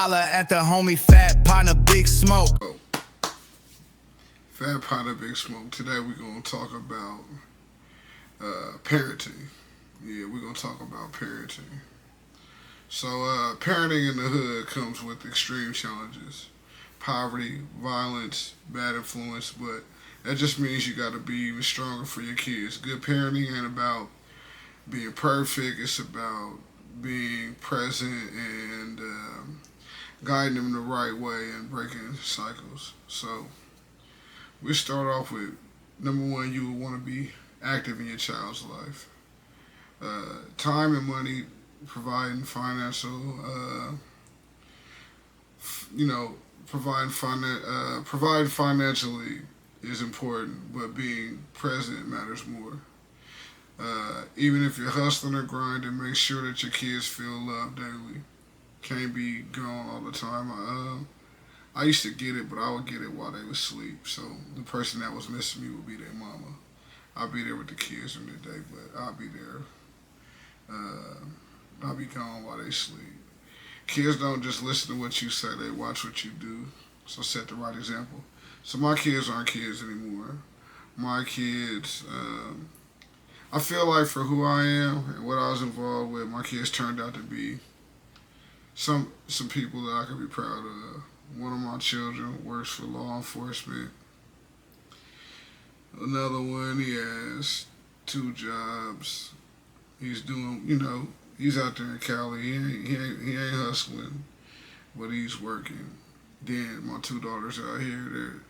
Holla at the homie Fat Potna Big Smoke. Fat Potna Big Smoke. Today we're going to talk about parenting. Yeah, we're going to talk about parenting. So parenting in the hood comes with extreme challenges. Poverty, violence, bad influence, but that just means you got to be even stronger for your kids. Good parenting ain't about being perfect. It's about being present and guiding them the right way and breaking cycles. So we start off with number one, you would want to be active in your child's life. Time and money, providing financial, providing financially is important, but being present matters more. Even if you're hustling or grinding, make sure that your kids feel loved daily. Can't be gone all the time. I used to get it, but I would get it while they was asleep. So the person that was missing me would be their mama. I'll be there with the kids in the day, but I'll be there. I'll be gone while they sleep. Kids don't just listen to what you say; they watch what you do. So set the right example. So my kids aren't kids anymore. My kids. I feel like for who I am and what I was involved with, my kids turned out to be some people that I could be proud of. One of my children works for law enforcement. Another one, he has 2 jobs. He's doing, he's out there in Cali. He ain't hustling, but he's working. Then my 2 daughters out here,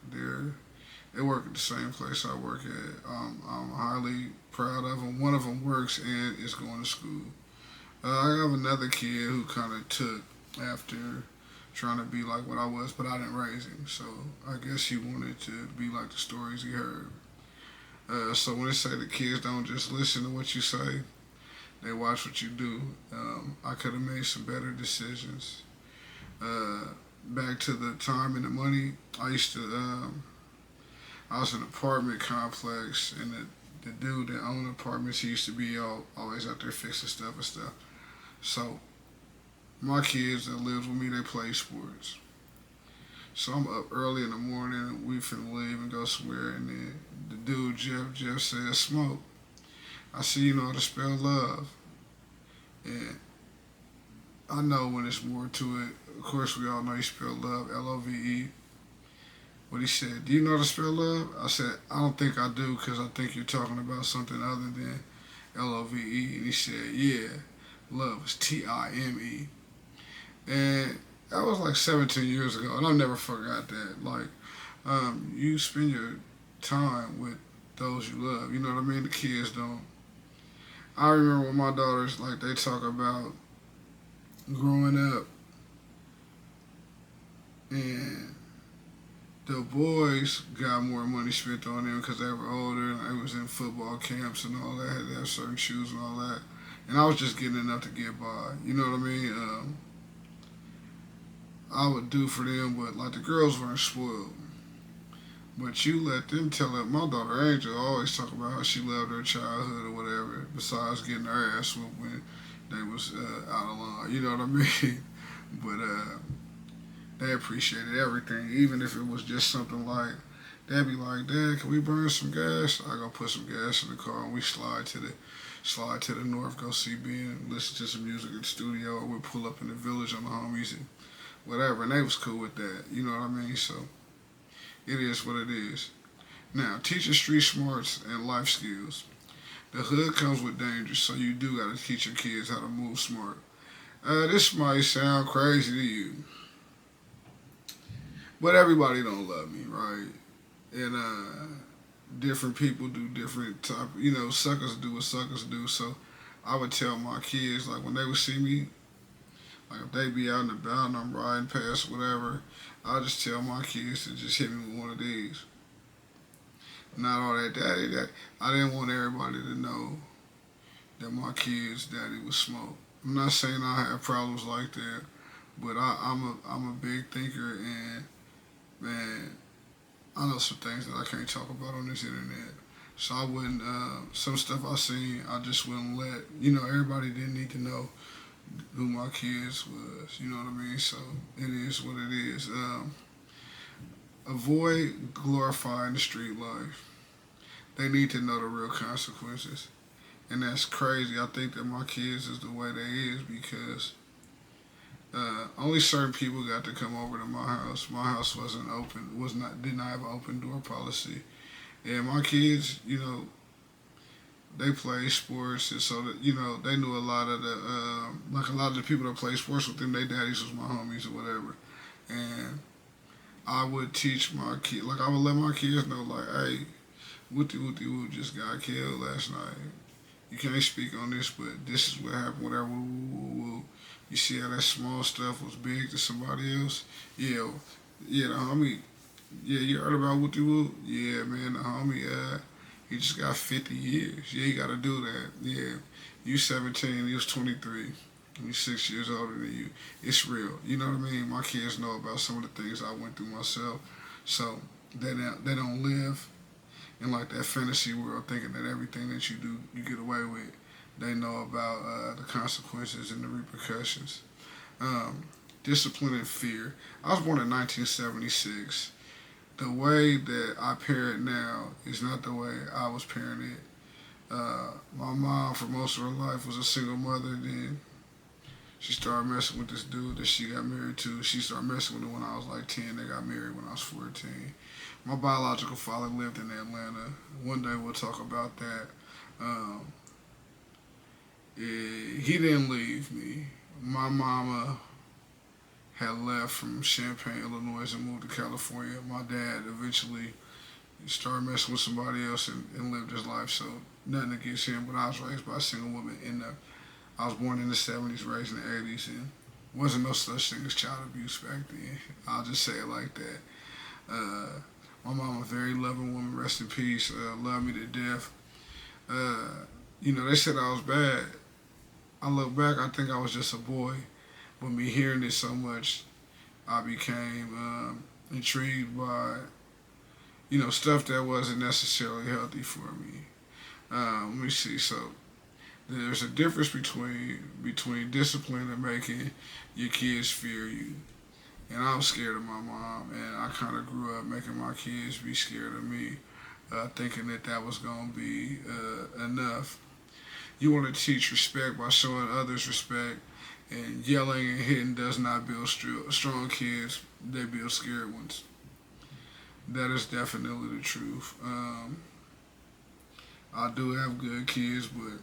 they work at the same place I work at. I'm highly proud of them. One of them works and is going to school. I have another kid who kind of took after trying to be like what I was, but I didn't raise him. So I guess he wanted to be like the stories he heard. So when they say the kids don't just listen to what you say, they watch what you do. I could have made some better decisions. Back to the time and the money, I was in an apartment complex, and the dude that owned apartments, he used to be always out there fixing stuff and stuff. So my kids that lives with me, they play sports. So I'm up early in the morning, and we finna leave and go somewhere, and then the dude, Jeff said, "Smoke, I see you know how to spell love." And I know when there's more to it. Of course, we all know you spell love, L-O-V-E. But he said, "Do you know how to spell love?" I said, "I don't think I do, because I think you're talking about something other than L-O-V-E." And he said, "Yeah, love is T-I-M-E." And that was like 17 years ago, and I've never forgot that. Like, you spend your time with those you love. You know what I mean? The kids don't. I remember when my daughters, like, they talk about growing up, and the boys got more money spent on them because they were older and they was in football camps and all that, had to have certain shoes and all that. And I was just getting enough to get by. You know what I mean? I would do for them, but like the girls weren't spoiled. But you let them tell it. My daughter Angel always talk about how she loved her childhood or whatever, besides getting her ass whooped when they was out of line. You know what I mean? But they appreciated everything, even if it was just something like, they'd be like, "Dad, can we burn some gas?" I go put some gas in the car, and we slide to the north, go see Ben, listen to some music in the studio, or we'd pull up in the village on the homies and whatever, and they was cool with that. You know what I mean? So it is what it is. Now, teaching street smarts and life skills. The hood comes with danger, so you do got to teach your kids how to move smart. This might sound crazy to you, but everybody don't love me, right? And different people do different type. Suckers do what suckers do. So I would tell my kids, like, when they would see me, like if they be out and about and I'm riding past whatever, I just tell my kids to just hit me with one of these. Not all that daddy. That I didn't want everybody to know that my kid's daddy was smoke. I'm not saying I have problems like that, but I'm a big thinker, and man, I know some things that I can't talk about on this internet. So I wouldn't, some stuff I seen, I just wouldn't let, everybody didn't need to know. who my kids was. You know what I mean? So it is what it is. Avoid glorifying the street life. They need to know the real consequences. And that's crazy. I think that my kids is the way they is because only certain people got to come over to my house. My house wasn't open, did not have an open door policy. And my kids, they play sports, and so that they knew a lot of the like a lot of the people that play sports with them. Their daddies was my homies or whatever, and I would teach my kid, like I would let my kids know, like, hey, Wooty Wooty Woo just got killed last night. You can't speak on this, but this is what happened. Whatever. Woo, woo, woo. You see how that small stuff was big to somebody else? Yeah, yeah. The homie. Yeah, you heard about Wooty Woo? Yeah, man. The homie. He just got 50 years. Yeah, you got to do that. Yeah, you 17. He was 23. He's 6 years older than you. It's real. You know what I mean? My kids know about some of the things I went through myself, so they don't live in like that fantasy world thinking that everything that you do you get away with. They know about the consequences and the repercussions. Um, Discipline and fear. I was born in 1976. The way that I parent now is not the way I was parented. My mom, for most of her life, was a single mother. Then she started messing with this dude that she got married to. She started messing with him when I was like 10. They got married when I was 14. My biological father lived in Atlanta. One day we'll talk about that. Um, he didn't leave me. My mama had left from Champaign, Illinois, and moved to California. My dad eventually started messing with somebody else and lived his life. So nothing against him, but I was raised by a single woman. I was born in the 70s, raised in the 80s, and wasn't no such thing as child abuse back then. I'll just say it like that. My mom, a very loving woman, rest in peace, loved me to death. They said I was bad. I look back, I think I was just a boy. But me hearing it so much, I became intrigued by, stuff that wasn't necessarily healthy for me. Let me see. So there's a difference between discipline and making your kids fear you. And I was scared of my mom, and I kind of grew up making my kids be scared of me, thinking that was going to be enough. You want to teach respect by showing others respect, and yelling and hitting does not build strong kids, they build scared ones. That is definitely the truth. I do have good kids, but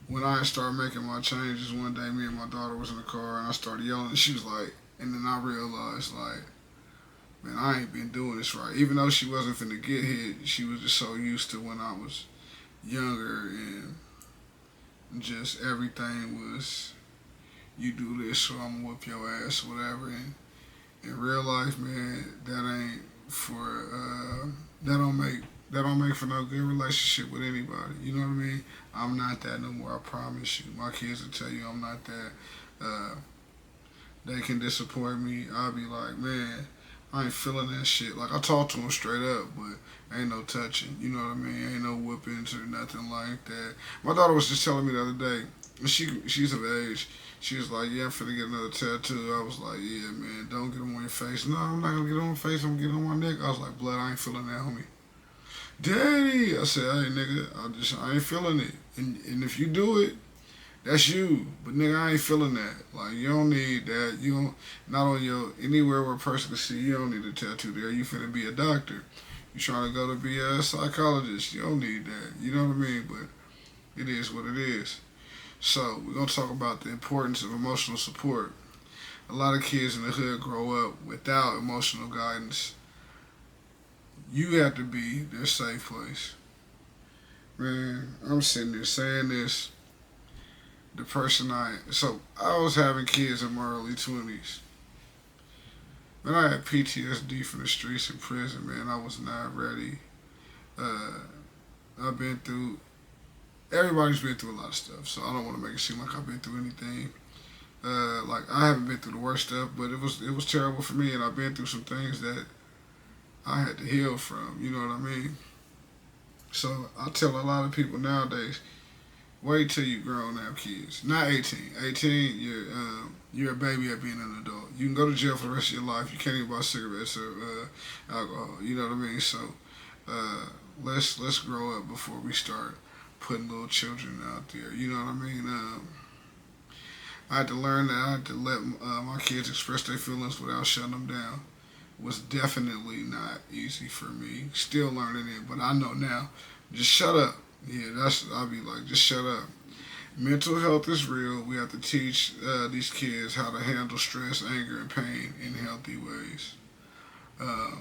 when I started making my changes, one day me and my daughter was in the car, and I started yelling, and she was like, and then I realized, like, man, I ain't been doing this right. Even though she wasn't finna get hit, she was just so used to when I was younger, and just everything was, you do this, so I'm gonna whip your ass, whatever. And in real life, man, that ain't for, that don't make for no good relationship with anybody. You know what I mean? I'm not that no more, I promise you. My kids will tell you I'm not that. They can disappoint me. I'll be like, man, I ain't feeling that shit. Like, I talk to them straight up, but ain't no touching. You know what I mean? Ain't no whippings or nothing like that. My daughter was just telling me the other day, and she's of age. She was like, yeah, I'm finna get another tattoo. I was like, yeah, man, don't get them on your face. No, I'm not gonna get them on my face. I'm gonna get them on my neck. I was like, blood, I ain't feeling that, homie. Daddy, I said, hey, nigga, I ain't feeling it. And if you do it, that's you. But nigga, I ain't feeling that. Like, you don't need that. You don't, not on your, anywhere where a person can see, you don't need a tattoo there. You finna be a doctor. You trying to go to be a psychologist. You don't need that. You know what I mean? But it is what it is. So, we're going to talk about the importance of emotional support. A lot of kids in the hood grow up without emotional guidance. You have to be their safe place. Man, I'm sitting there saying this. So I was having kids in my early 20s. Man, I had PTSD from the streets in prison, man. I was not ready. Uh, everybody's been through a lot of stuff, so I don't want to make it seem like I've been through anything. Like, I haven't been through the worst stuff, but it was terrible for me, and I've been through some things that I had to heal from, you know what I mean? So I tell a lot of people nowadays, Wait till you grown and have kids. Not 18. 18, you're a baby at being an adult. You can go to jail for the rest of your life. You can't even buy cigarettes or alcohol. You know what I mean? So uh, let's grow up before we start putting little children out there. You know what I mean? I had to learn that I had to let my kids express their feelings without shutting them down. Was definitely not easy for me. Still learning it, but I know now. Just shut up. Yeah, that's I'll be like, just shut up. Mental health is real. We have to teach these kids how to handle stress, anger, and pain in healthy ways. Uh,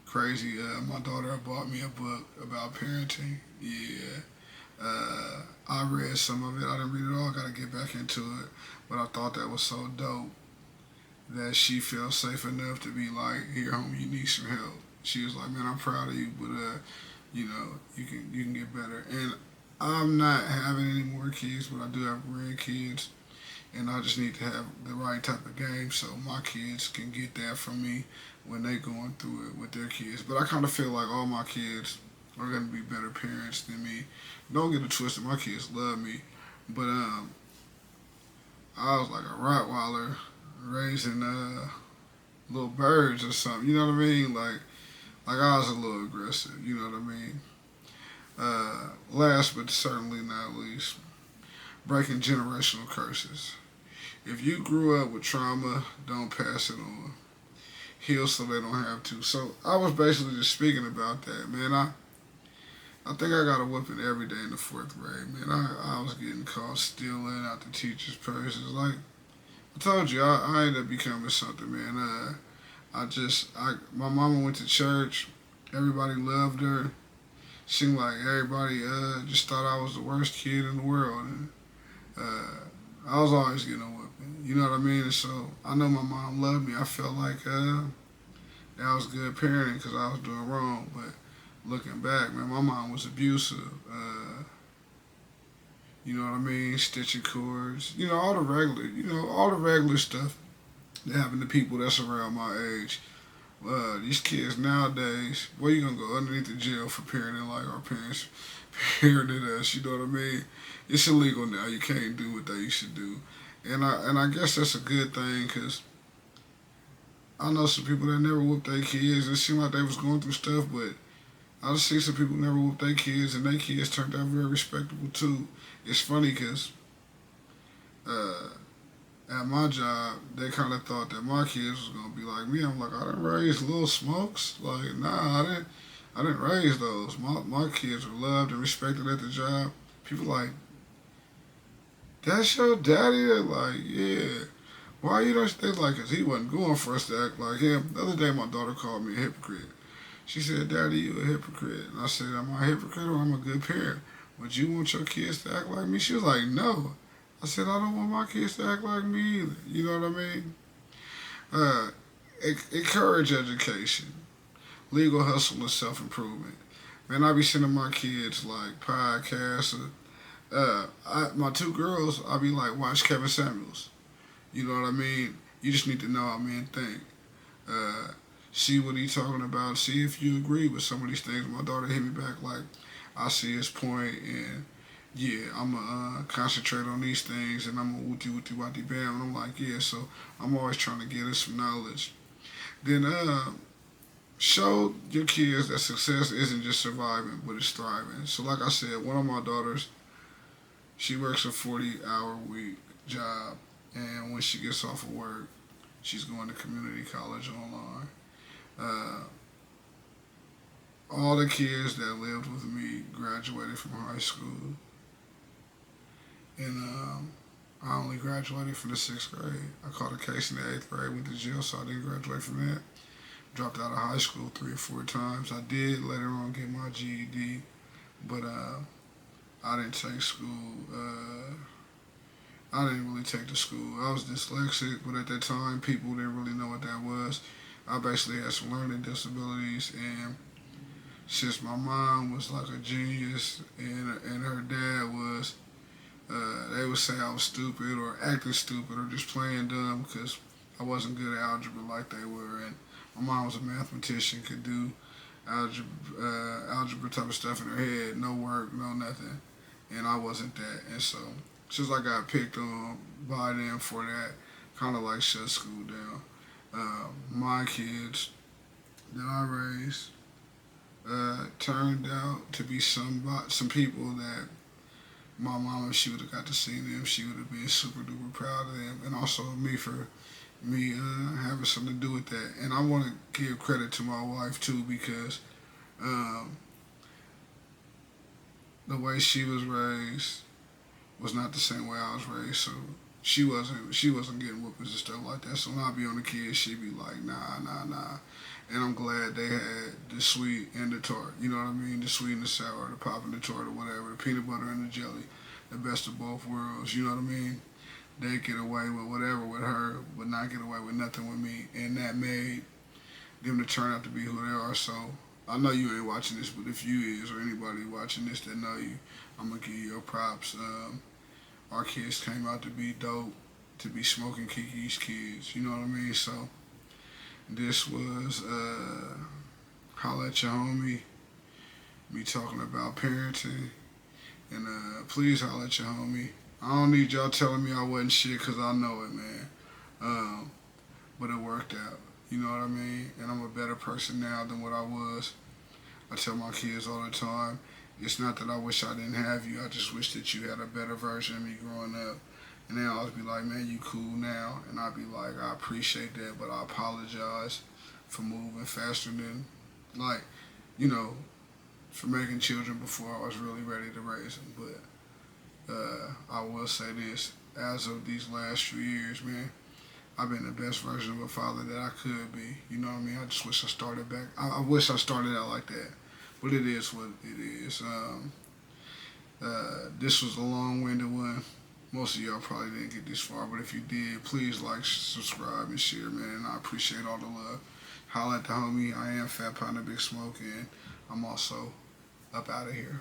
Crazy. My daughter bought me a book about parenting. Yeah. I read some of it. I didn't read it all. I got to get back into it. But I thought that was so dope that she felt safe enough to be like, "Here, homie, you need some help." She was like, "Man, I'm proud of you, but you can get better." And I'm not having any more kids, but I do have grandkids, and I just need to have the right type of game so my kids can get that from me when they going through it with their kids. But I kind of feel like all my kids are gonna be better parents than me. Don't get it twisted, my kids love me, but I was like a Rottweiler raising little birds or something. You know what I mean? Like I was a little aggressive. You know what I mean? Last but certainly not least, breaking generational curses. If you grew up with trauma, don't pass it on. Heal so they don't have to. So I was basically just speaking about that, man. I think I got a whooping every day in the fourth grade, man. I was getting caught stealing out the teacher's purses. Like I told you, I ended up becoming something, man. My mama went to church. Everybody loved her. Seemed like everybody just thought I was the worst kid in the world, and I was always getting a whooping. You know what I mean? And so I know my mom loved me. I felt like that was good parenting because I was doing wrong. But looking back, man, my mom was abusive. You know what I mean? Stitching cords. All the regular stuff that happen to people that's around my age. These kids nowadays, where you gonna go underneath the jail for parenting like our parents parented us? You know what I mean? It's illegal now. You can't do what they used to do, and I guess that's a good thing because I know some people that never whooped their kids. It seemed like they was going through stuff, but I just see some people never whooped their kids, and their kids turned out very respectable too. It's funny because uh, at my job, they kind of thought that my kids was gonna be like me. I'm like, I didn't raise little smokes. Like, nah, I didn't raise those. My kids were loved and respected at the job. People like, that's your daddy? They're like, yeah. Why you don't think like, cause he wasn't going for us to act like him. The other day, my daughter called me a hypocrite. She said, "Daddy, you a hypocrite." And I said, "Am I a hypocrite or I'm a good parent? Would you want your kids to act like me?" She was like, "No." I said, "I don't want my kids to act like me either." You know what I mean? Uh, Encourage education, legal hustle, and self improvement. Man, I be sending my kids like podcasts. My two girls, I be like, watch Kevin Samuels. You know what I mean? You just need to know how men think. Uh, See what he talking about. See if you agree with some of these things. My daughter hit me back like, I see his point, and yeah, I'm gonna concentrate on these things, and I'm gonna wooty wooty wati bam. And I'm like, yeah. So I'm always trying to get us some knowledge. Then show your kids that success isn't just surviving, but it's thriving. So like I said, one of my daughters, she works a 40-hour week job, and when she gets off of work, she's going to community college online. Uh, all the kids that lived with me graduated from high school, and I only graduated from the sixth grade. I caught a case in the eighth grade, went to jail, so I didn't graduate from that. Dropped out of high school 3 or 4 times. I did later on get my GED, but I didn't take school. I didn't really take the school. I was dyslexic, but at that time, people didn't really know what that was. I basically had some learning disabilities, and since my mom was like a genius and her dad was, they would say I was stupid or acting stupid or just playing dumb because I wasn't good at algebra like they were. And my mom was a mathematician, could do algebra type of stuff in her head, no work, no nothing. and I wasn't that. And so since I got picked on by them for that, kind of like shut school down. My kids that I raised turned out to be some people that my mama, if she would have got to see them, she would have been super duper proud of them, and also me for me having something to do with that. And I want to give credit to my wife too because um, the way she was raised was not the same way I was raised. So she wasn't getting whoopings and stuff like that. So when I be on the kids, she'd be like, nah, nah, nah. And I'm glad they had the sweet and the tart. You know what I mean? The sweet and the sour, the pop and the tart or whatever, the peanut butter and the jelly, the best of both worlds. You know what I mean? They get away with whatever with her, but not get away with nothing with me, and that made them to turn out to be who they are. So I know you ain't watching this, but if you is or anybody watching this that know you, I'm gonna give you your props. Our kids came out to be dope, to be smoking Kiki's kids. You know what I mean? So this was Holla at Your Homie, me talking about parenting, and please holla at your homie. I don't need y'all telling me I wasn't shit because I know it, man. Um, but it worked out. You know what I mean? And I'm a better person now than what I was. I tell my kids all the time, it's not that I wish I didn't have you. I just wish that you had a better version of me growing up. And they always be like, man, you cool now. And I'd be like, I appreciate that, but I apologize for moving faster than, like, you know, for making children before I was really ready to raise them. But I will say this, as of these last few years, man, I've been the best version of a father that I could be. You know what I mean? I just wish I started back. I wish I started out like that. But it is what it is. This was a long-winded one. Most of y'all probably didn't get this far, but if you did, please like, subscribe, and share, man. And I appreciate all the love. Holla at the homie. I am Fat Potna Big Smoke, and I'm also up out of here.